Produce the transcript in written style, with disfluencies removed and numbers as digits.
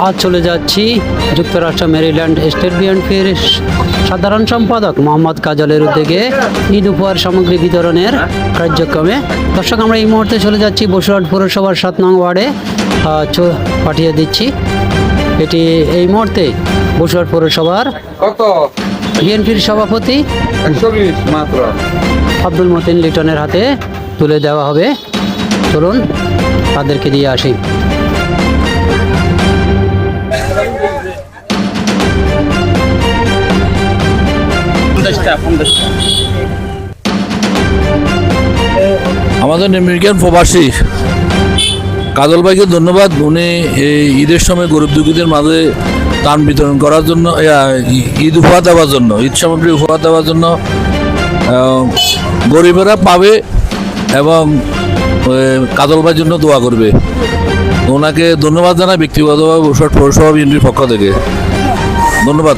আজ চলে যাচ্ছি যুক্তরাষ্ট্র মেরিল্যান্ড স্টেট বিএনপির সাধারণ সম্পাদক মোহাম্মদ কাজলের উদ্যোগে ঈদ উপহার সামগ্রী বিতরণের কার্যক্রমে। দর্শক, আমরা এই মুহূর্তে চলে যাচ্ছি বসুরহাট পৌরসভার 7 নং ওয়ার্ডে পাঠিয়ে দিচ্ছি। এটি এই মুহূর্তে বসুরহাট পৌরসভার বিএনপির সভাপতি 120 মাত্র আব্দুল মতিন লিটনের হাতে তুলে দেওয়া হবে। চলুন তাদেরকে দিয়ে আসি। আমাদের আমেরিকান প্রবাসী কাজল ভাইকে ধন্যবাদ। উনি এই ঈদের সময় গরিব দুঃখীদের মাঝে ত্রাণ বিতরণ করার জন্য, ঈদ উপহার দেওয়ার জন্য, ঈদ সামগ্রী উপহার দেওয়ার জন্য গরিবেরা পাবে এবং কাজল ভাইয়ের জন্য দোয়া করবে। ওনাকে ধন্যবাদ জানাই ব্যক্তিগতভাবে বসুরহাট পৌরসভা বিএনপির পক্ষ থেকে। ধন্যবাদ।